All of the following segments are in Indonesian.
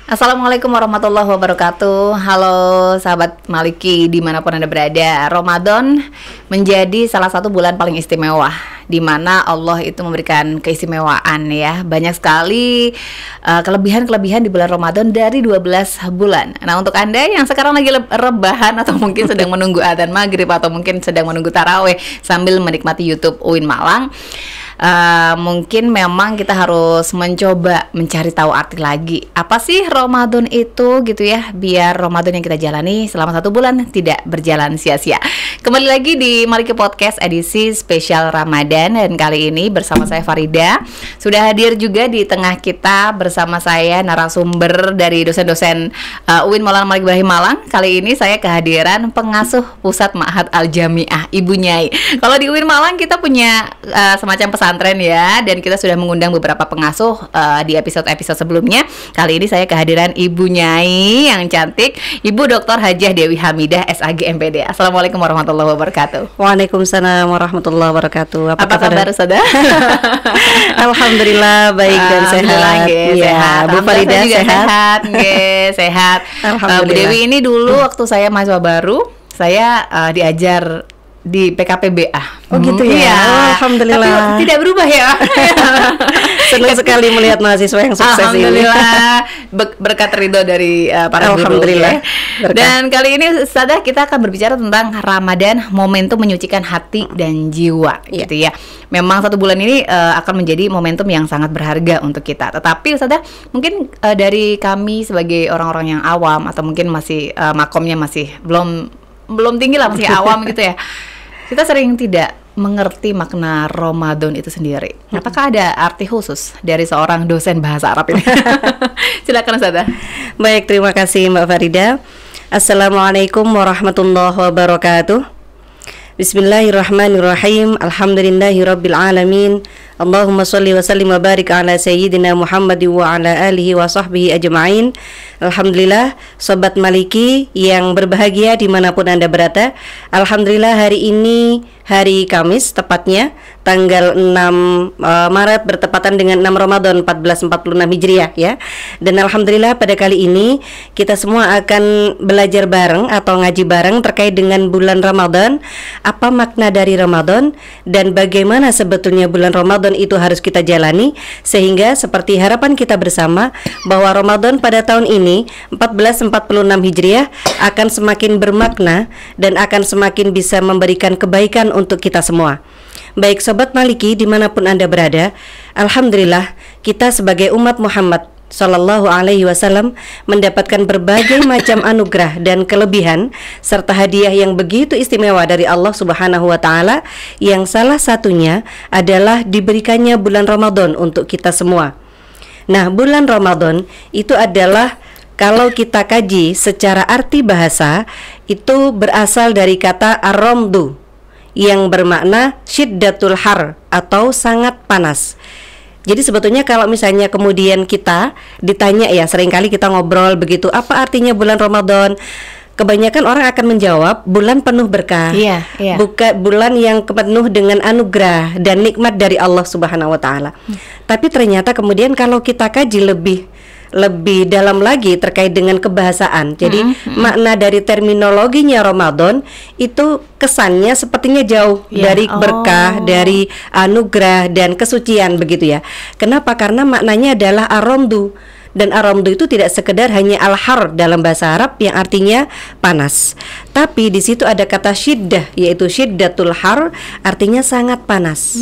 Assalamualaikum warahmatullahi wabarakatuh. Halo sahabat Maliki dimanapun Anda berada. Ramadan menjadi salah satu bulan paling istimewa, di mana Allah itu memberikan keistimewaan ya. Banyak sekali kelebihan-kelebihan di bulan Ramadan dari 12 bulan. Nah, untuk Anda yang sekarang lagi rebahan atau mungkin sedang menunggu adzan maghrib atau mungkin sedang menunggu taraweh sambil menikmati YouTube UIN Malang, mungkin memang kita harus mencoba mencari tahu arti lagi apa sih Ramadan itu gitu ya, biar Ramadan yang kita jalani selama 1 bulan tidak berjalan sia-sia. Kembali lagi di Maliki Podcast edisi spesial Ramadan, dan kali ini bersama saya Farida. Sudah hadir juga di tengah kita bersama saya narasumber dari dosen-dosen UIN Maulana Malik Ibrahim Malang. Kali ini saya kehadiran pengasuh Pusat Ma'had Al-Jami'ah, Ibu Nyai. Kalau di UIN Malang kita punya semacam pesantren ya, dan kita sudah mengundang beberapa pengasuh di episode-episode sebelumnya. Kali ini saya kehadiran Ibu Nyai yang cantik, Ibu Dr. Hajah Dewi Hamidah SAG MPD. Assalamualaikum warahmatullahi wabarakatuh. Waalaikumsalam warahmatullahi wabarakatuh. Apa kabar saudara? Alhamdulillah baik dan sehat. Sehat. Bu Farida sehat. Sehat. Bu Dewi ini dulu waktu saya mahasiswa baru, saya diajar di PKPBA. Oh gitu ya. Iya. Alhamdulillah. Tapi tidak berubah ya. Senang sekali melihat mahasiswa yang sukses ini. Alhamdulillah. Berkat ridho dari para guru. Alhamdulillah. Ya. Dan kali ini Sada kita akan berbicara tentang Ramadan, momentum menyucikan hati dan jiwa, gitu ya. Memang 1 bulan ini akan menjadi momentum yang sangat berharga untuk kita. Tetapi Sada, mungkin dari kami sebagai orang-orang yang awam atau mungkin masih makomnya masih belum tinggi lah, masih awam gitu ya. Kita sering tidak mengerti makna Ramadan itu sendiri. Apakah ada arti khusus dari seorang dosen bahasa Arab ini? Silakan Ustazah. Baik, terima kasih Mbak Farida. Assalamualaikum warahmatullahi wabarakatuh. Bismillahirrahmanirrahim. Alhamdulillahirabbil alamin. Allahumma sholli wa sallim wa barik ala sayyidina Muhammad wa ala alihi wa sahbihi ajma'in. Alhamdulillah, Sobat Maliki yang berbahagia dimanapun Anda berada. Alhamdulillah hari ini hari Kamis, tepatnya tanggal 6 Maret bertepatan dengan 6 Ramadan 1446 Hijriah ya. Dan Alhamdulillah pada kali ini kita semua akan belajar bareng atau ngaji bareng terkait dengan bulan Ramadan. Apa makna dari Ramadan dan bagaimana sebetulnya bulan Ramadan itu harus kita jalani, sehingga seperti harapan kita bersama bahwa Ramadan pada tahun ini 1446 Hijriah akan semakin bermakna dan akan semakin bisa memberikan kebaikan untuk kita semua. Baik Sobat Maliki dimanapun Anda berada, Alhamdulillah kita sebagai umat Muhammad Sallallahu Alaihi Wasallam mendapatkan berbagai macam anugerah dan kelebihan serta hadiah yang begitu istimewa dari Allah Subhanahu Wa Taala, yang salah satunya adalah diberikannya bulan Ramadan untuk kita semua. Nah, bulan Ramadan itu adalah, kalau kita kaji secara arti bahasa, itu berasal dari kata ar-ramdu yang bermakna syiddatul har atau sangat panas. Jadi sebetulnya kalau misalnya kemudian kita ditanya ya, seringkali kita ngobrol begitu, apa artinya bulan Ramadan? Kebanyakan orang akan menjawab bulan penuh berkah, bukan bulan yang penuh dengan anugerah dan nikmat dari Allah Subhanahu Wa Taala. Tapi ternyata kemudian kalau kita kaji lebih dalam lagi terkait dengan kebahasaan. Jadi makna dari terminologinya Ramadan itu kesannya sepertinya jauh dari berkah, dari anugerah dan kesucian begitu ya. Kenapa? Karena maknanya adalah ar-ramdu. Dan ar-ramdu itu tidak sekedar hanya al-har dalam bahasa Arab yang artinya panas. Tapi di situ ada kata syiddah, yaitu syiddatul har, artinya sangat panas.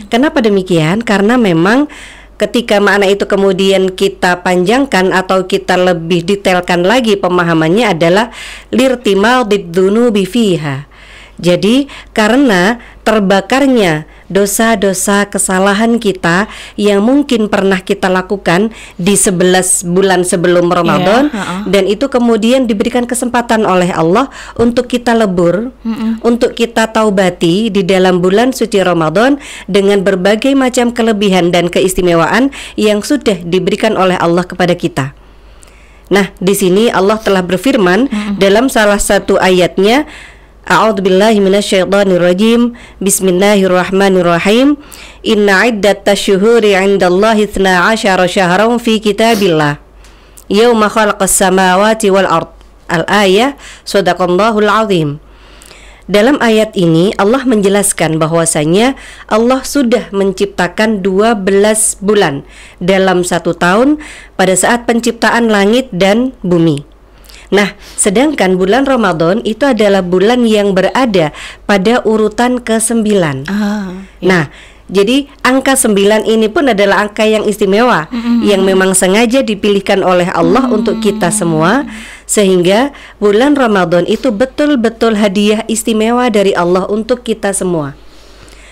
Kenapa demikian? Karena memang ketika makna itu kemudian kita panjangkan atau kita lebih detailkan lagi pemahamannya adalah lirtimadid dzunubi fiha. Jadi karena terbakarnya dosa-dosa kesalahan kita yang mungkin pernah kita lakukan di 11 bulan sebelum Ramadan, dan itu kemudian diberikan kesempatan oleh Allah untuk kita lebur, untuk kita taubati di dalam bulan suci Ramadan dengan berbagai macam kelebihan dan keistimewaan yang sudah diberikan oleh Allah kepada kita. Nah, di sini Allah telah berfirman dalam salah satu ayatnya, A'udzubillahi minasyaitonirrajim. Bismillahirrahmanirrahim. Inna iddatasyuhuri 'indallahi 12 syahran fi kitabillah yauma khalaqas samawati wal ard. Al-ayah, shadaqallahul azim. Dalam ayat ini Allah menjelaskan bahwasanya Allah sudah menciptakan 12 bulan dalam 1 tahun pada saat penciptaan langit dan bumi. Nah, sedangkan bulan Ramadan itu adalah bulan yang berada pada urutan ke-9. Nah, jadi angka 9 ini pun adalah angka yang istimewa, yang memang sengaja dipilihkan oleh Allah untuk kita semua, sehingga bulan Ramadan itu betul-betul hadiah istimewa dari Allah untuk kita semua.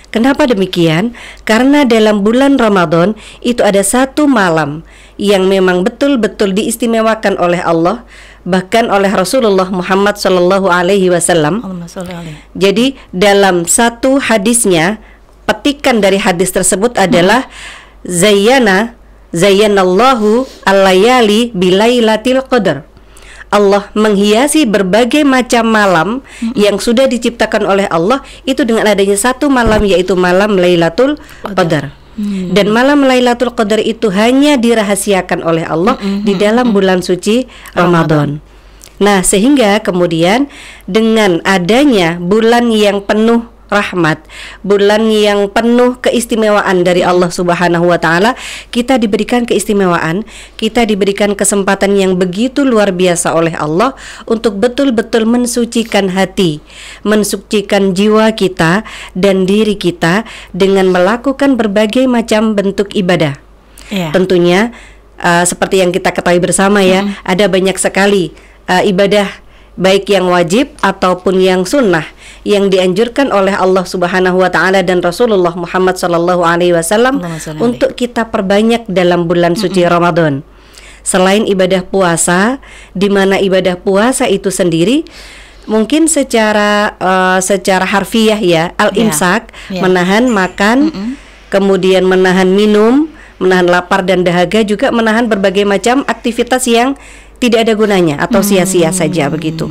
Kenapa demikian? Karena dalam bulan Ramadan itu ada 1 malam yang memang betul-betul diistimewakan oleh Allah, bahkan oleh Rasulullah Muhammad SAW. Jadi dalam satu hadisnya, petikan dari hadis tersebut adalah zayyanallahu al-layali bilailatil qadar. Allah menghiasi berbagai macam malam yang sudah diciptakan oleh Allah itu dengan adanya 1 malam, yaitu malam Lailatul Qadar. Dan malam Lailatul Qadar itu hanya dirahasiakan oleh Allah di dalam bulan suci Ramadan. Nah, sehingga kemudian dengan adanya bulan yang penuh rahmat, bulan yang penuh keistimewaan dari Allah Subhanahu wa taala, kita diberikan keistimewaan, kita diberikan kesempatan yang begitu luar biasa oleh Allah untuk betul-betul mensucikan hati, mensucikan jiwa kita dan diri kita dengan melakukan berbagai macam bentuk ibadah. Tentunya seperti yang kita ketahui bersama ya, ada banyak sekali ibadah baik yang wajib ataupun yang sunnah yang dianjurkan oleh Allah Subhanahu wa taala dan Rasulullah Muhammad sallallahu alaihi wasallam untuk kita perbanyak dalam bulan suci Ramadan. Selain ibadah puasa, di mana ibadah puasa itu sendiri mungkin secara harfiah ya, al-imsak, menahan makan, kemudian menahan minum, menahan lapar dan dahaga, juga menahan berbagai macam aktivitas yang tidak ada gunanya atau sia-sia saja begitu.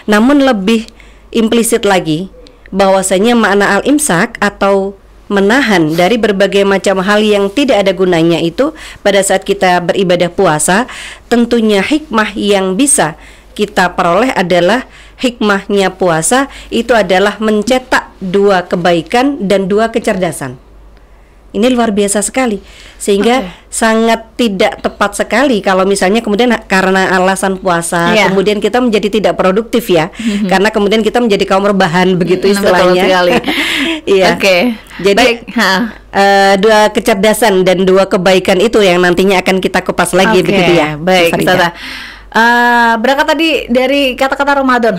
Namun lebih implisit lagi bahwasanya makna al-imsak atau menahan dari berbagai macam hal yang tidak ada gunanya itu pada saat kita beribadah puasa, tentunya hikmah yang bisa kita peroleh adalah hikmahnya puasa itu adalah mencetak 2 kebaikan dan 2 kecerdasan. Ini luar biasa sekali, sehingga sangat tidak tepat sekali kalau misalnya kemudian karena alasan puasa kemudian kita menjadi tidak produktif ya, karena kemudian kita menjadi kaum rebahan begitu istilahnya. Jadi baik. 2 kecerdasan dan 2 kebaikan itu yang nantinya akan kita kupas lagi begitu ya. Baik, berangkat tadi dari kata-kata Ramadan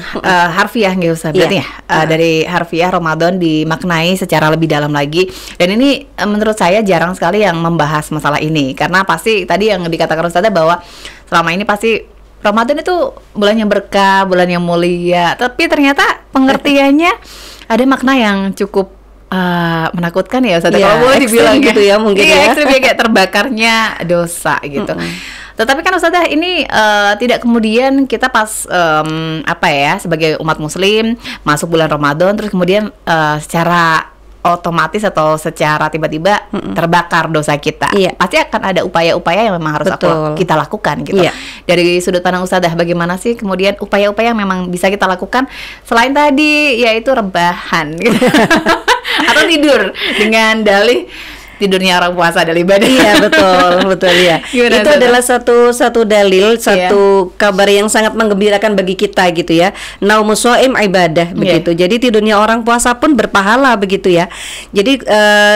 harfiah nggak usah berarti dari harfiah Ramadan dimaknai secara lebih dalam lagi, dan ini menurut saya jarang sekali yang membahas masalah ini, karena pasti tadi yang dikatakan Ustazah bahwa selama ini pasti Ramadan itu bulan yang berkah, bulan yang mulia, tapi ternyata pengertiannya ada makna yang cukup menakutkan ya Ustazah, kalau boleh dibilang gitu ya, mungkin ekstrim ya, kayak terbakarnya dosa gitu. Tetapi kan Ustazah ini tidak kemudian kita pas sebagai umat muslim masuk bulan Ramadan terus kemudian secara otomatis atau secara tiba-tiba terbakar dosa kita. Pasti akan ada upaya-upaya yang memang harus kita lakukan gitu. Dari sudut pandang Ustazah, bagaimana sih kemudian upaya-upaya yang memang bisa kita lakukan selain tadi yaitu rebahan gitu. Atau tidur dengan dalih tidurnya orang puasa adalah ibadah. Iya, betul ya. Itu adalah satu dalil, satu kabar yang sangat menggembirakan bagi kita gitu ya. Naumus shaim ibadah begitu. Jadi tidurnya orang puasa pun berpahala begitu ya. Jadi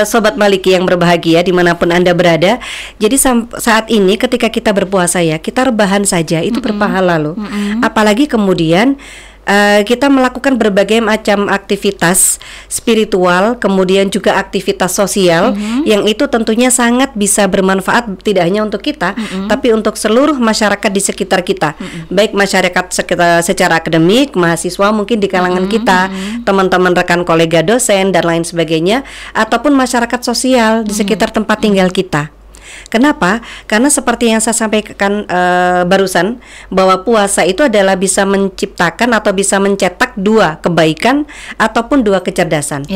sobat Maliki yang berbahagia dimanapun Anda berada, jadi saat ini ketika kita berpuasa ya, kita rebahan saja itu berpahala loh. Apalagi kemudian kita melakukan berbagai macam aktivitas spiritual, kemudian juga aktivitas sosial yang itu tentunya sangat bisa bermanfaat tidak hanya untuk kita, tapi untuk seluruh masyarakat di sekitar kita, baik masyarakat secara akademik, mahasiswa mungkin di kalangan kita, teman-teman rekan kolega dosen dan lain sebagainya, ataupun masyarakat sosial di sekitar tempat tinggal kita. Kenapa? Karena seperti yang saya sampaikan barusan, bahwa puasa itu adalah bisa menciptakan atau bisa mencetak 2 kebaikan ataupun 2 kecerdasan.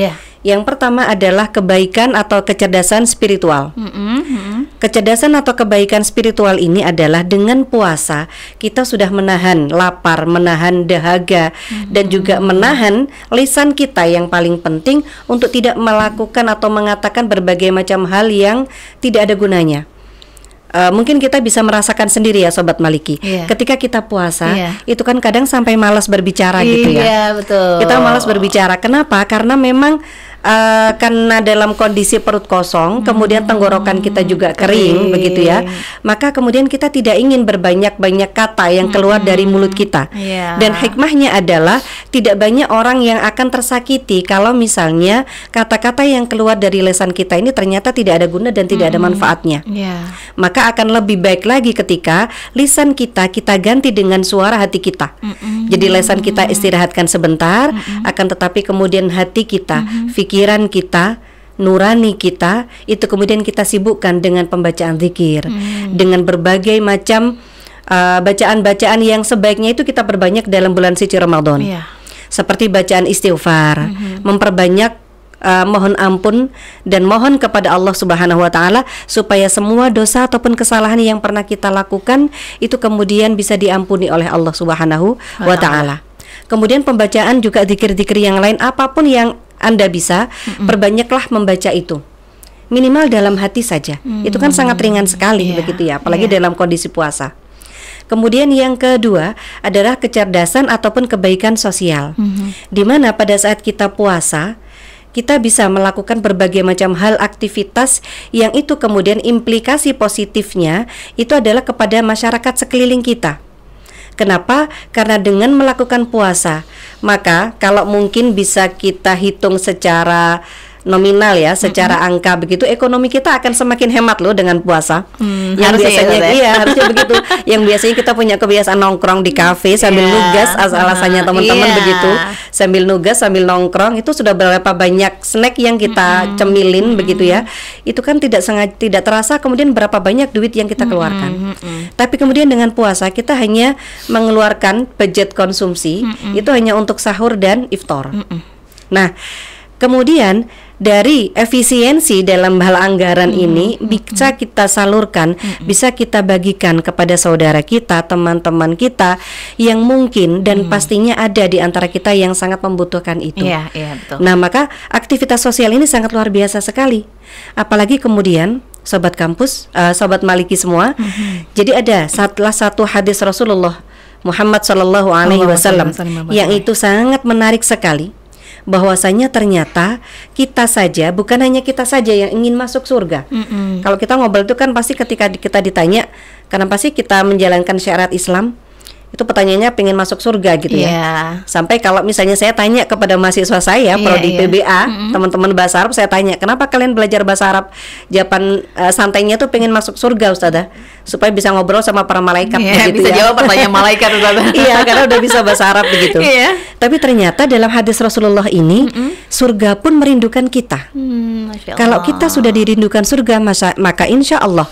Yang pertama adalah kebaikan atau kecerdasan spiritual. kecerdasan atau kebaikan spiritual ini adalah dengan puasa kita sudah menahan lapar, menahan dahaga, dan juga menahan lisan kita yang paling penting untuk tidak melakukan atau mengatakan berbagai macam hal yang tidak ada gunanya. Mungkin kita bisa merasakan sendiri ya Sobat Maliki. Ketika kita puasa, itu kan kadang sampai malas berbicara gitu ya. Iya, betul. Kita malas berbicara. Kenapa? Karena memang karena dalam kondisi perut kosong, kemudian tenggorokan kita juga kering, begitu ya. Maka kemudian kita tidak ingin berbanyak-banyak kata yang keluar dari mulut kita. Dan hikmahnya adalah tidak banyak orang yang akan tersakiti kalau misalnya kata-kata yang keluar dari lisan kita ini ternyata tidak ada guna dan tidak ada manfaatnya. Maka akan lebih baik lagi ketika lisan kita ganti dengan suara hati kita. Jadi lisan kita istirahatkan sebentar, akan tetapi kemudian hati kita, pikiran kita, nurani kita, itu kemudian kita sibukkan dengan pembacaan zikir, dengan berbagai macam bacaan-bacaan yang sebaiknya itu kita perbanyak dalam bulan suci Ramadan. Seperti bacaan istighfar, memperbanyak mohon ampun dan mohon kepada Allah Subhanahu wa taala supaya semua dosa ataupun kesalahan yang pernah kita lakukan itu kemudian bisa diampuni oleh Allah Subhanahu wa taala. Kemudian pembacaan juga zikir-zikir yang lain, apapun yang Anda bisa, perbanyaklah membaca itu. Minimal dalam hati saja. Itu kan sangat ringan sekali begitu ya, apalagi dalam kondisi puasa. Kemudian yang kedua adalah kecerdasan ataupun kebaikan sosial. Di mana pada saat kita puasa, kita bisa melakukan berbagai macam hal aktivitas yang itu kemudian implikasi positifnya itu adalah kepada masyarakat sekeliling kita. Kenapa? Karena dengan melakukan puasa, maka kalau mungkin bisa kita hitung secara nominal ya, secara angka begitu, ekonomi kita akan semakin hemat loh dengan puasa. Yang biasanya harusnya begitu. Yang biasanya kita punya kebiasaan nongkrong di kafe sambil nugas, alasannya teman-teman begitu, sambil nugas, sambil nongkrong, itu sudah berapa banyak snack yang kita cemilin begitu ya. Itu kan tidak terasa kemudian berapa banyak duit yang kita keluarkan. Tapi kemudian dengan puasa kita hanya mengeluarkan budget konsumsi itu hanya untuk sahur dan iftar. Nah, kemudian dari efisiensi dalam hal anggaran ini bisa kita salurkan, bisa kita bagikan kepada saudara kita, teman-teman kita yang mungkin dan pastinya ada di antara kita yang sangat membutuhkan itu. Betul. Nah, maka aktivitas sosial ini sangat luar biasa sekali. Apalagi kemudian Sobat Kampus, Sobat Maliki semua. Jadi ada salah satu hadis Rasulullah Muhammad Shallallahu Alaihi Wasallam yang itu sangat menarik sekali. Bahwasanya ternyata kita saja, bukan hanya kita saja yang ingin masuk surga. Kalau kita ngobrol itu kan pasti ketika kita ditanya, kenapa sih kita menjalankan syariat Islam? Itu pertanyaannya pengen masuk surga gitu ya. Sampai kalau misalnya saya tanya kepada mahasiswa saya prodi PBA, teman-teman bahasa Arab, saya tanya, kenapa kalian belajar bahasa Arab? Jawaban santainya tuh pengen masuk surga Ustazah, supaya bisa ngobrol sama para malaikat begitu bisa ya. Jawab pertanyaan malaikat Ustazah. Iya, karena udah bisa bahasa Arab begitu. Tapi ternyata dalam hadis Rasulullah ini, surga pun merindukan kita. Kalau kita sudah dirindukan surga, maka insya Allah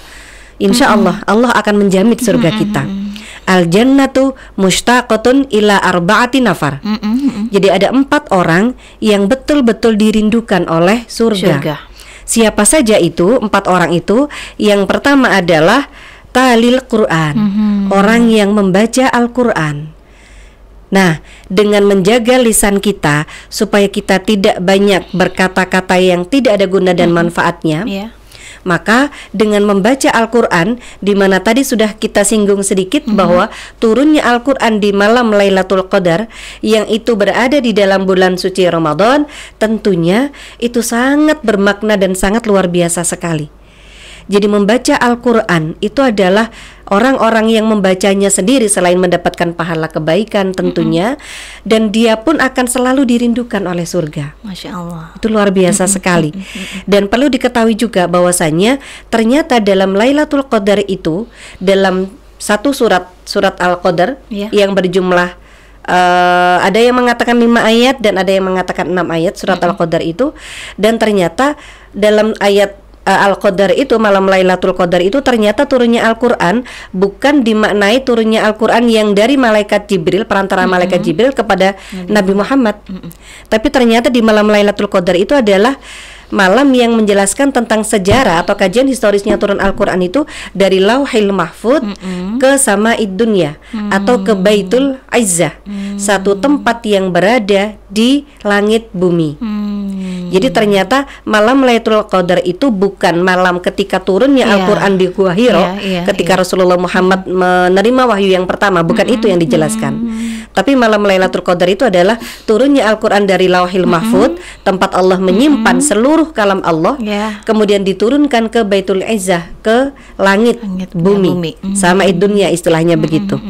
Allah akan menjamin surga kita. Al jannatu mushtaqatun ila arba'ati nafar. Jadi ada 4 orang yang betul-betul dirindukan oleh surga. Siapa saja itu 4 orang itu? Yang pertama adalah talil Quran, orang yang membaca Al-Quran. Nah, dengan menjaga lisan kita supaya kita tidak banyak berkata-kata yang tidak ada guna dan manfaatnya, maka dengan membaca Al-Quran, di mana tadi sudah kita singgung sedikit bahwa turunnya Al-Quran di malam Lailatul Qadar yang itu berada di dalam bulan suci Ramadan, tentunya itu sangat bermakna dan sangat luar biasa sekali. Jadi membaca Al-Quran itu adalah orang-orang yang membacanya sendiri selain mendapatkan pahala kebaikan tentunya, dan dia pun akan selalu dirindukan oleh surga. Masya Allah. Itu luar biasa sekali. Dan perlu diketahui juga bahwasannya ternyata dalam Lailatul Qadar itu, dalam satu surat Al-Qadar yang berjumlah ada yang mengatakan 5 ayat dan ada yang mengatakan 6 ayat surat Al-Qadar itu, dan ternyata dalam ayat Al-Qadar itu, malam Lailatul Qadar itu, ternyata turunnya Al-Quran bukan dimaknai turunnya Al-Quran yang dari malaikat Jibril, perantara malaikat Jibril kepada Nabi Muhammad. Tapi ternyata di malam Lailatul Qadar itu adalah malam yang menjelaskan tentang sejarah atau kajian historisnya turun Al-Quran itu dari Lauhil Mahfud ke Sama'id Dunya atau ke Baitul Izzah, satu tempat yang berada di langit bumi. Jadi ternyata malam Lailatul Qadar itu bukan malam ketika turunnya Al-Quran di Gua Hiro, ketika Rasulullah Muhammad menerima wahyu yang pertama, bukan itu yang dijelaskan. Tapi malam Lailatul Qadar itu adalah turunnya Al-Quran dari Lauhil Mahfud, tempat Allah menyimpan seluruh kalam Allah, kemudian diturunkan ke Baitul Izzah, ke langit bumi, Sama'id Dunya istilahnya begitu.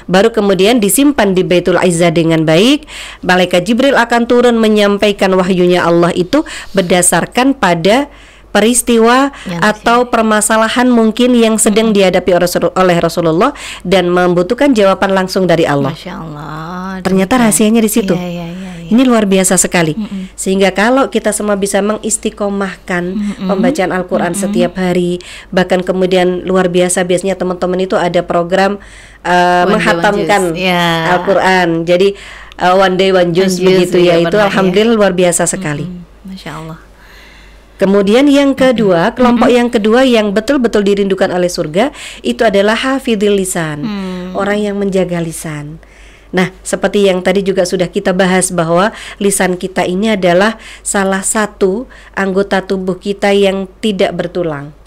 Baru kemudian disimpan di Baitul Izzah dengan baik. Malaikat Jibril akan turun menyampaikan wahyunya Allah itu berdasarkan pada peristiwa atau permasalahan mungkin yang sedang dihadapi oleh Rasulullah dan membutuhkan jawaban langsung dari Allah. Masya Allah. Ternyata rahasianya di situ. Ini luar biasa sekali. Sehingga kalau kita semua bisa mengistiqomahkan pembacaan Al-Quran setiap hari, bahkan kemudian luar biasa biasanya teman-teman itu ada program menghatamkan Al-Quran. Jadi one day one juice begitu ya, itu alhamdulillah luar biasa sekali. Masya Allah. Kemudian yang kedua, kelompok yang kedua yang betul-betul dirindukan oleh surga itu adalah hafidhil lisan, orang yang menjaga lisan. Nah, seperti yang tadi juga sudah kita bahas bahwa lisan kita ini adalah salah satu anggota tubuh kita yang tidak bertulang.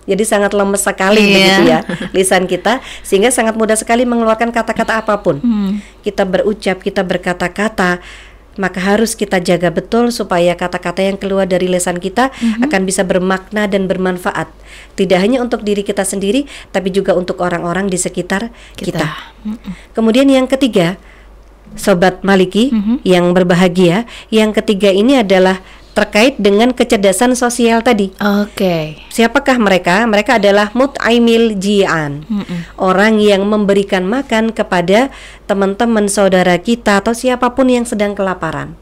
Jadi sangat lemes sekali begitu ya lisan kita, sehingga sangat mudah sekali mengeluarkan kata-kata apapun. Kita berucap, kita berkata-kata, maka harus kita jaga betul supaya kata-kata yang keluar dari lisan kita akan bisa bermakna dan bermanfaat, tidak hanya untuk diri kita sendiri, tapi juga untuk orang-orang di sekitar kita. Kemudian yang ketiga, Sobat Maliki yang berbahagia, yang ketiga ini adalah terkait dengan kecerdasan sosial tadi. Siapakah mereka? Mereka adalah mut'aimil ji'an, orang yang memberikan makan kepada teman-teman saudara kita atau siapapun yang sedang kelaparan.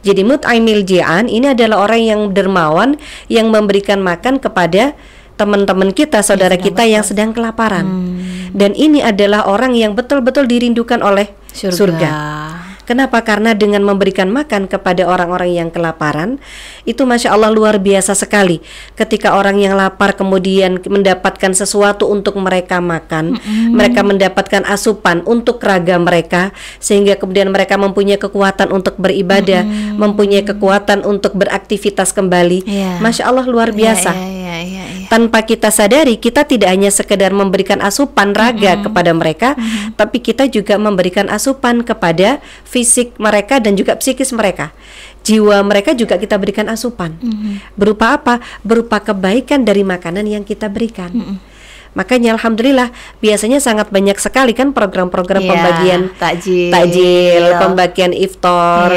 Jadi mut'aimil ji'an ini adalah orang yang dermawan, yang memberikan makan kepada teman-teman kita, saudara kita yang sedang kelaparan. Dan ini adalah orang yang betul-betul dirindukan oleh surga. Kenapa? Karena dengan memberikan makan kepada orang-orang yang kelaparan, itu Masya Allah luar biasa sekali. Ketika orang yang lapar kemudian mendapatkan sesuatu untuk mereka makan, mereka mendapatkan asupan untuk raga mereka, sehingga kemudian mereka mempunyai kekuatan untuk beribadah, mempunyai kekuatan untuk beraktivitas kembali. Masya Allah luar biasa. Tanpa kita sadari, kita tidak hanya sekedar memberikan asupan raga kepada mereka, tapi kita juga memberikan asupan kepada fisik mereka dan juga psikis mereka. Jiwa mereka juga kita berikan asupan. Berupa apa? Berupa kebaikan dari makanan yang kita berikan. Makanya alhamdulillah biasanya sangat banyak sekali kan program-program pembagian takjil, pembagian iftar,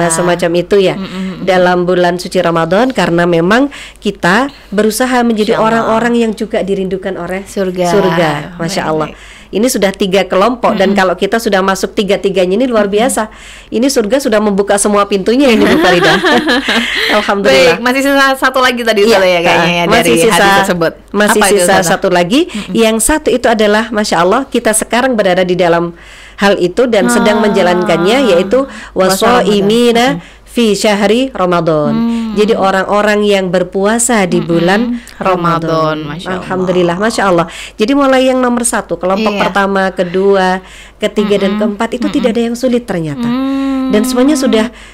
semacam itu ya, dalam bulan suci Ramadan, karena memang kita berusaha menjadi orang-orang yang juga dirindukan oleh surga. Masya Allah. Ini sudah 3 kelompok dan kalau kita sudah masuk 3-3-nya ini luar biasa. Ini surga sudah membuka semua pintunya ini Bu Farida. Alhamdulillah. Baik, masih sisa satu lagi tadi ya, kayaknya dari hadis tersebut. Masih sisa satu lagi. Yang satu itu adalah Masya Allah, kita sekarang berada di dalam hal itu dan sedang menjalankannya, yaitu washoimina fi syahri Ramadan. Jadi orang-orang yang berpuasa di bulan Ramadan. Alhamdulillah, Masya Allah. Jadi mulai yang nomor 1, kelompok pertama, kedua, ketiga dan keempat itu tidak ada yang sulit ternyata. Dan semuanya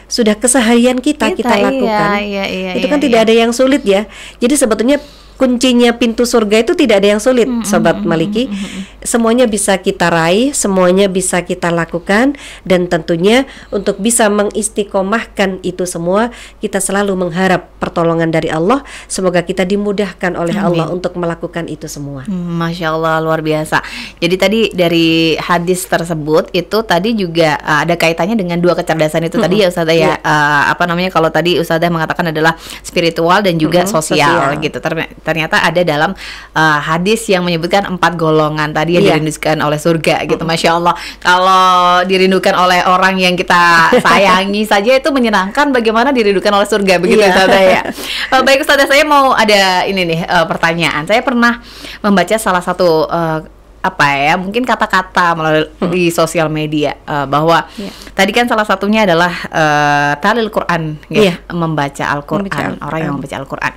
sudah keseharian kita lakukan. Itu kan tidak ada yang sulit ya. Jadi sebetulnya kuncinya pintu surga itu tidak ada yang sulit, Sobat Maliki. Semuanya bisa kita raih, semuanya bisa kita lakukan, dan tentunya untuk bisa mengistiqomahkan itu semua, kita selalu mengharap pertolongan dari Allah. Semoga kita dimudahkan oleh Allah untuk melakukan itu semua. Masya Allah, luar biasa. Jadi tadi dari hadis tersebut itu tadi juga ada kaitannya dengan 2 kecerdasan itu tadi ya Ustazah ya. Apa namanya, kalau tadi Ustazah mengatakan adalah spiritual dan juga sosial gitu. Ternyata ada dalam hadis yang menyebutkan 4 golongan tadi yang dirindukan oleh surga gitu. Masya Allah, kalau dirindukan oleh orang yang kita sayangi saja itu menyenangkan, bagaimana dirindukan oleh surga begitu Ustazah ya. Baik Ustazah, saya mau ada ini nih pertanyaan. Saya pernah membaca salah satu apa ya, mungkin kata-kata melalui sosial media, bahwa tadi kan salah satunya adalah talil Quran, ya, membaca Al-Quran, orang yang membaca Al-Quran.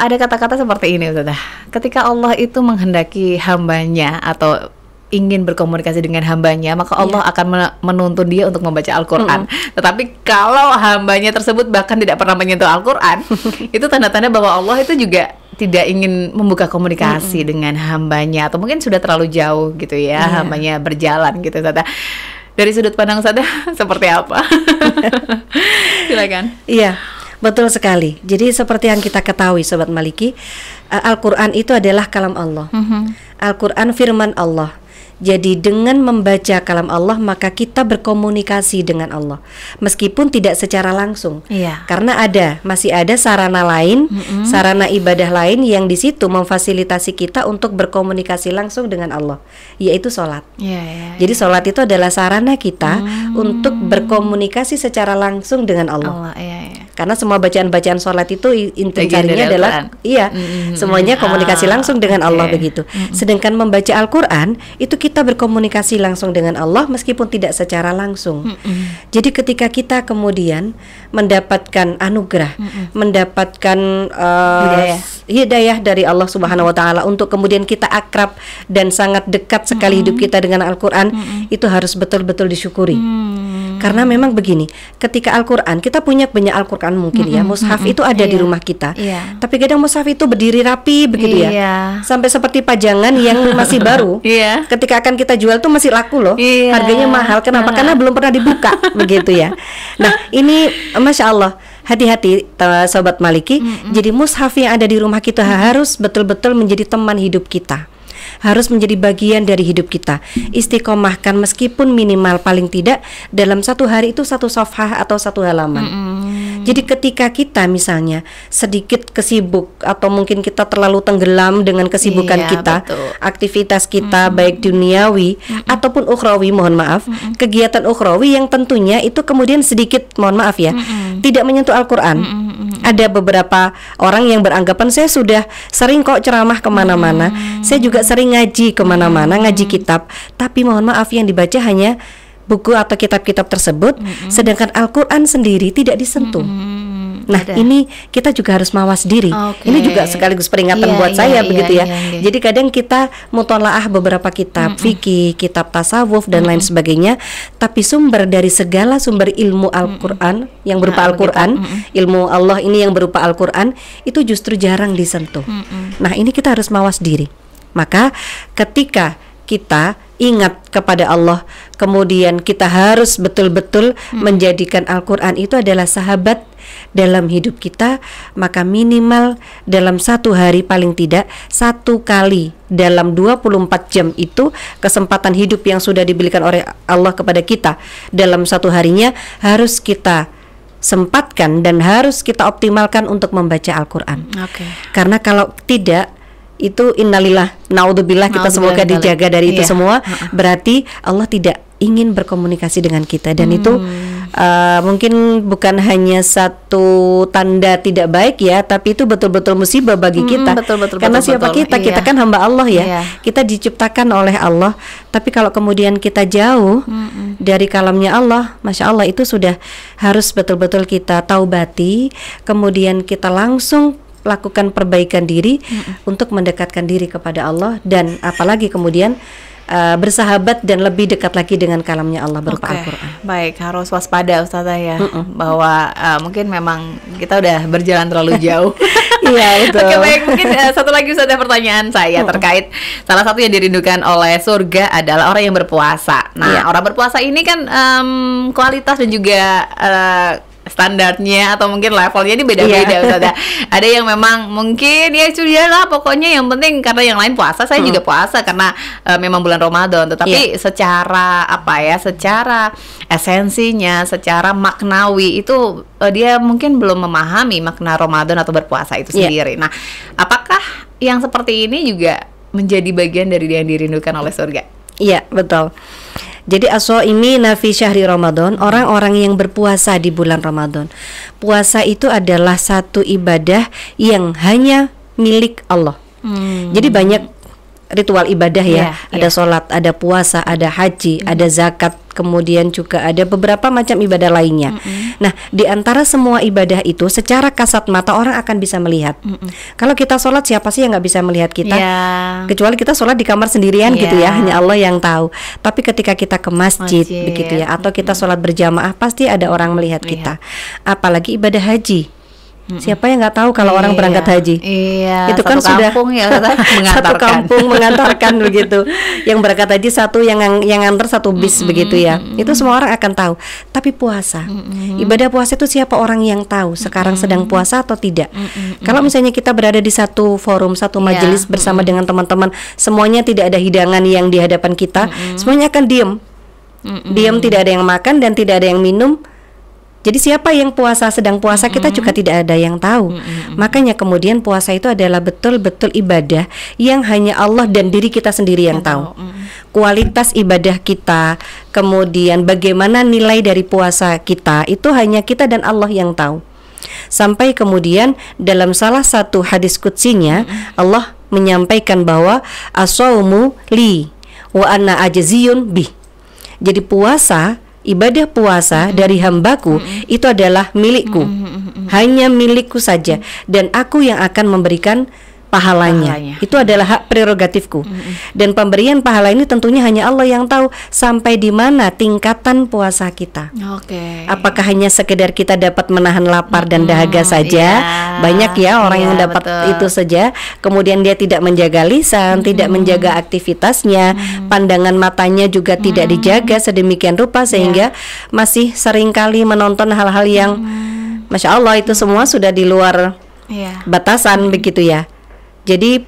Ada kata-kata seperti ini, Ustazah. Ketika Allah itu menghendaki hambanya atau ingin berkomunikasi dengan hambanya, maka Allah akan menuntun dia untuk membaca Al-Quran. Tetapi kalau hambanya tersebut bahkan tidak pernah menyentuh Al-Quran, itu tanda-tanda bahwa Allah itu juga tidak ingin membuka komunikasi dengan hambanya, atau mungkin sudah terlalu jauh gitu ya, hambanya berjalan gitu. Dari sudut pandang seperti apa? Silakan. Iya, betul sekali. Jadi seperti yang kita ketahui Sobat Maliki, Al-Quran itu adalah kalam Allah. Al-Quran firman Allah. Jadi dengan membaca kalam Allah maka kita berkomunikasi dengan Allah, meskipun tidak secara langsung. Karena masih ada sarana lain, sarana ibadah lain yang di situ memfasilitasi kita untuk berkomunikasi langsung dengan Allah, yaitu sholat. Jadi sholat itu adalah sarana kita untuk berkomunikasi secara langsung dengan Allah. Karena semua bacaan-bacaan sholat itu intinya adalah semuanya komunikasi langsung dengan Allah begitu. Sedangkan membaca Al-Quran itu kita berkomunikasi langsung dengan Allah meskipun tidak secara langsung. Jadi ketika kita kemudian mendapatkan anugerah, mendapatkan hidayah dari Allah Subhanahu wa taala untuk kemudian kita akrab dan sangat dekat sekali hidup kita dengan Al-Quran, itu harus betul-betul disyukuri. Karena memang begini, ketika Al-Quran, kita punya banyak Al-Quran mungkin ya, mushaf itu ada di rumah kita, tapi kadang mushaf itu berdiri rapi begitu ya, sampai seperti pajangan yang masih baru. Ketika akan kita jual tuh masih laku loh, harganya mahal. Kenapa? Karena belum pernah dibuka begitu ya. Nah ini Masya Allah, hati-hati Sobat Maliki. Jadi mushaf yang ada di rumah kita harus betul-betul menjadi teman hidup kita, harus menjadi bagian dari hidup kita. Istiqomahkan meskipun minimal paling tidak dalam satu hari itu satu safhah atau satu halaman. Jadi ketika kita misalnya sedikit kesibuk atau mungkin kita terlalu tenggelam dengan kesibukan kita, aktivitas kita baik duniawi ataupun ukhrawi, mohon maaf, kegiatan ukhrawi yang tentunya itu kemudian sedikit, mohon maaf ya, tidak menyentuh Al-Quran. Ada beberapa orang yang beranggapan saya sudah sering kok ceramah kemana-mana, saya juga sering ngaji kemana-mana, ngaji kitab, tapi mohon maaf yang dibaca hanya buku atau kitab-kitab tersebut, sedangkan Al-Quran sendiri tidak disentuh. Nah ini kita juga harus mawas diri. Ini juga sekaligus peringatan buat saya begitu ya. Jadi kadang kita mutolaah beberapa kitab fikih, kitab tasawuf dan lain sebagainya, tapi sumber dari segala sumber ilmu Al-Quran yang berupa Al-Quran, ilmu Allah ini yang berupa Al-Quran, itu justru jarang disentuh. Nah ini kita harus mawas diri. Maka ketika kita ingat kepada Allah, kemudian kita harus betul-betul menjadikan Al-Quran itu adalah sahabat dalam hidup kita, maka minimal dalam satu hari paling tidak satu kali dalam 24 jam itu kesempatan hidup yang sudah diberikan oleh Allah kepada kita dalam satu harinya harus kita sempatkan dan harus kita optimalkan untuk membaca Al-Quran. Karena kalau tidak, itu innalillah, naudzubillah, kita semoga dijaga dari itu semua. Berarti Allah tidak ingin berkomunikasi dengan kita, dan itu mungkin bukan hanya satu tanda tidak baik ya, tapi itu betul-betul musibah bagi kita. Karena siapa kita? Kita kan hamba Allah ya. Kita diciptakan oleh Allah, tapi kalau kemudian kita jauh dari kalamnya Allah, Masya Allah, itu sudah harus betul-betul kita taubati, kemudian kita langsung lakukan perbaikan diri untuk mendekatkan diri kepada Allah, dan apalagi kemudian bersahabat dan lebih dekat lagi dengan kalamnya Allah berupa Al-Quran. Baik, harus waspada Ustazah ya, bahwa mungkin memang kita udah berjalan terlalu jauh. Iya betul. Baik, mungkin satu lagi Ustazah, pertanyaan saya terkait salah satu yang dirindukan oleh surga adalah orang yang berpuasa. Nah, orang berpuasa ini kan kualitas dan juga standarnya atau mungkin levelnya ini beda-beda Ustazah. Ada yang memang mungkin ya sudah lah, pokoknya yang penting karena yang lain puasa, saya juga puasa karena memang bulan Ramadan. Tetapi secara apa ya, secara esensinya, secara maknawi itu dia mungkin belum memahami makna Ramadan atau berpuasa itu sendiri. Nah, apakah yang seperti ini juga menjadi bagian dari yang dirindukan oleh surga? Iya, betul. Jadi ini nafi syahri Ramadan, orang-orang yang berpuasa di bulan Ramadan. Puasa itu adalah satu ibadah yang hanya milik Allah. Jadi banyak ritual ibadah ya. Iya, Ada sholat, ada puasa, ada haji, ada zakat, kemudian juga ada beberapa macam ibadah lainnya. Nah, di antara semua ibadah itu secara kasat mata orang akan bisa melihat. Kalau kita sholat, siapa sih yang nggak bisa melihat kita? Iya. Kecuali kita sholat di kamar sendirian gitu ya, Iya. hanya Allah yang tahu. Tapi ketika kita ke masjid, begitu ya, atau kita sholat berjamaah, pasti ada orang melihat kita. Apalagi ibadah haji. Siapa yang nggak tahu kalau orang berangkat haji? Iya. Itu kan satu sudah kampung ya, satu mengantarkan. kampung mengantarkan begitu. Yang berangkat haji satu, yang nganter satu bis begitu ya. Itu semua orang akan tahu. Tapi puasa, ibadah puasa itu siapa orang yang tahu sekarang sedang puasa atau tidak? Kalau misalnya kita berada di satu forum, satu majelis bersama dengan teman-teman, semuanya tidak ada hidangan yang di hadapan kita, semuanya akan diam. Diam, tidak ada yang makan dan tidak ada yang minum. Jadi siapa yang puasa, sedang puasa, kita juga tidak ada yang tahu. Makanya kemudian puasa itu adalah betul-betul ibadah yang hanya Allah dan diri kita sendiri yang tahu. Kualitas ibadah kita, kemudian bagaimana nilai dari puasa kita, itu hanya kita dan Allah yang tahu. Sampai kemudian dalam salah satu hadis qudsinya, Allah menyampaikan bahwa as-shaumu li wa ana ajziyun bih. Jadi puasa, ibadah puasa dari hambaku itu adalah milikku, hanya milikku saja, dan aku yang akan memberikan pahalanya. Itu adalah hak prerogatifku. Dan pemberian pahala ini tentunya hanya Allah yang tahu sampai di mana tingkatan puasa kita. Apakah hanya sekedar kita dapat menahan lapar dan dahaga saja? Banyak ya orang yang dapat itu saja, kemudian dia tidak menjaga lisan, tidak menjaga aktivitasnya, pandangan matanya juga tidak dijaga sedemikian rupa sehingga masih seringkali menonton hal-hal yang Masya Allah itu semua sudah di luar batasan begitu ya. Jadi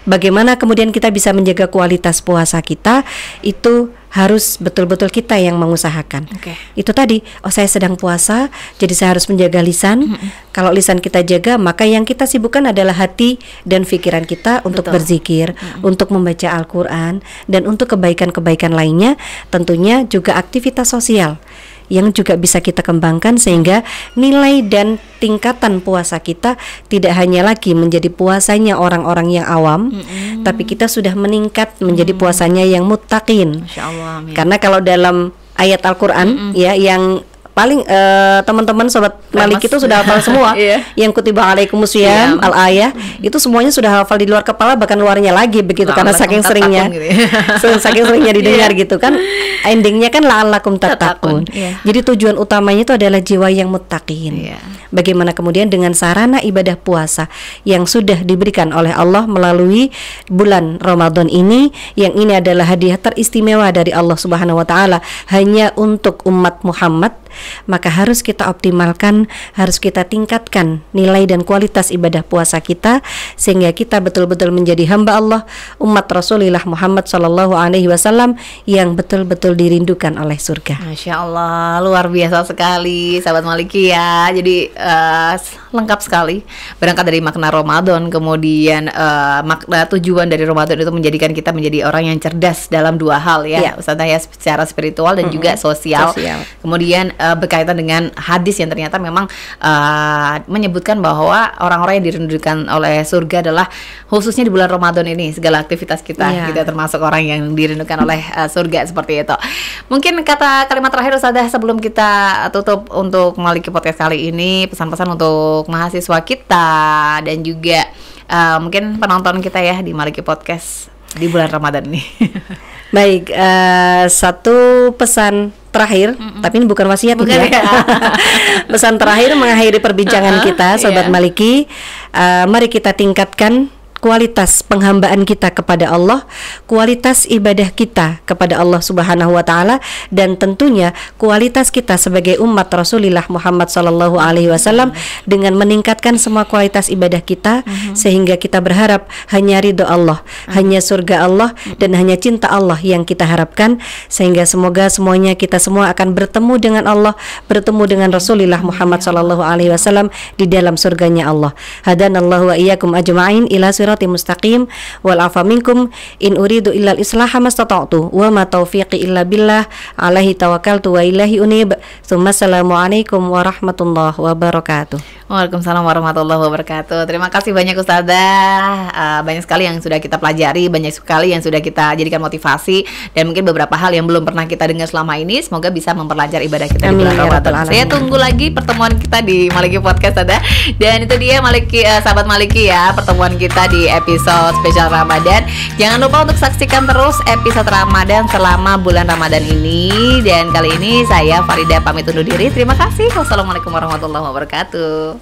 bagaimana kemudian kita bisa menjaga kualitas puasa kita, itu harus betul-betul kita yang mengusahakan. Itu tadi, saya sedang puasa, jadi saya harus menjaga lisan. Kalau lisan kita jaga, maka yang kita sibukkan adalah hati dan pikiran kita untuk berzikir, untuk membaca Al-Quran, dan untuk kebaikan-kebaikan lainnya. Tentunya juga aktivitas sosial yang juga bisa kita kembangkan sehingga nilai dan tingkatan puasa kita tidak hanya lagi menjadi puasanya orang-orang yang awam, tapi kita sudah meningkat menjadi puasanya yang muttaqin. Karena kalau dalam ayat Al-Quran ya, yang paling teman-teman sobat Malik itu sudah hafal semua. Yang kutiba alaikumusiyam al-ayah itu semuanya sudah hafal di luar kepala, bahkan luarnya lagi begitu, karena saking seringnya saking seringnya didengar gitu kan. Endingnya kan la'allakum tattaqun. Jadi tujuan utamanya itu adalah jiwa yang muttaqin. Bagaimana kemudian dengan sarana ibadah puasa yang sudah diberikan oleh Allah melalui bulan Ramadan ini, yang ini adalah hadiah teristimewa dari Allah Subhanahu wa taala hanya untuk umat Muhammad, maka harus kita optimalkan, harus kita tingkatkan nilai dan kualitas ibadah puasa kita sehingga kita betul-betul menjadi hamba Allah, umat Rasulullah Muhammad SAW yang betul-betul dirindukan oleh surga. Masya Allah, luar biasa sekali sahabat Maliki ya. Jadi lengkap sekali, berangkat dari makna Ramadan, kemudian makna tujuan dari Ramadan itu menjadikan kita menjadi orang yang cerdas dalam dua hal ya, Ustazah ya, secara spiritual dan juga sosial. Kemudian berkaitan dengan hadis yang ternyata memang menyebutkan bahwa orang-orang yang dirindukan oleh surga adalah khususnya di bulan Ramadan ini, segala aktivitas kita gitu, termasuk orang yang dirindukan oleh surga seperti itu. Mungkin kata kalimat terakhir Ustazah sebelum kita tutup untuk Maliki Podcast kali ini, pesan-pesan untuk mahasiswa kita dan juga mungkin penonton kita ya di Maliki Podcast di bulan Ramadan ini. Baik, satu pesan terakhir, tapi ini bukan wasiat ya. Pesan terakhir mengakhiri perbincangan kita, Sobat Maliki, mari kita tingkatkan kualitas penghambaan kita kepada Allah, kualitas ibadah kita kepada Allah Subhanahu wa taala, dan tentunya kualitas kita sebagai umat Rasulullah Muhammad SAW dengan meningkatkan semua kualitas ibadah kita sehingga kita berharap hanya ridho Allah, hanya surga Allah, dan hanya cinta Allah yang kita harapkan, sehingga semoga semuanya kita semua akan bertemu dengan Allah, bertemu dengan Rasulullah Muhammad SAW di dalam surganya Allah. Hadanallahu wa iyyakum ajma'in ila sirati mustaqim wal afa minkum in uridu illal islaha mastata'tu wa ma taufiqi illa billah alaihi tawakkaltu wa ilaihi unib. Assalamualaikum warahmatullahi wabarakatuh. Waalaikumsalam warahmatullahi wabarakatuh. Terima kasih banyak Ustazah. Banyak sekali yang sudah kita pelajari, banyak sekali yang sudah kita jadikan motivasi, dan mungkin beberapa hal yang belum pernah kita dengar selama ini. Semoga bisa memperlancar ibadah kita di bulan Ramadan. Saya tunggu lagi pertemuan kita di Maliki Podcast, Ustazah. Dan itu dia Maliki, sahabat Maliki ya, pertemuan kita di episode spesial Ramadan. Jangan lupa untuk saksikan terus episode Ramadan selama bulan Ramadan ini. Dan kali ini saya Farida pamit undur diri. Terima kasih. Wassalamualaikum warahmatullahi wabarakatuh.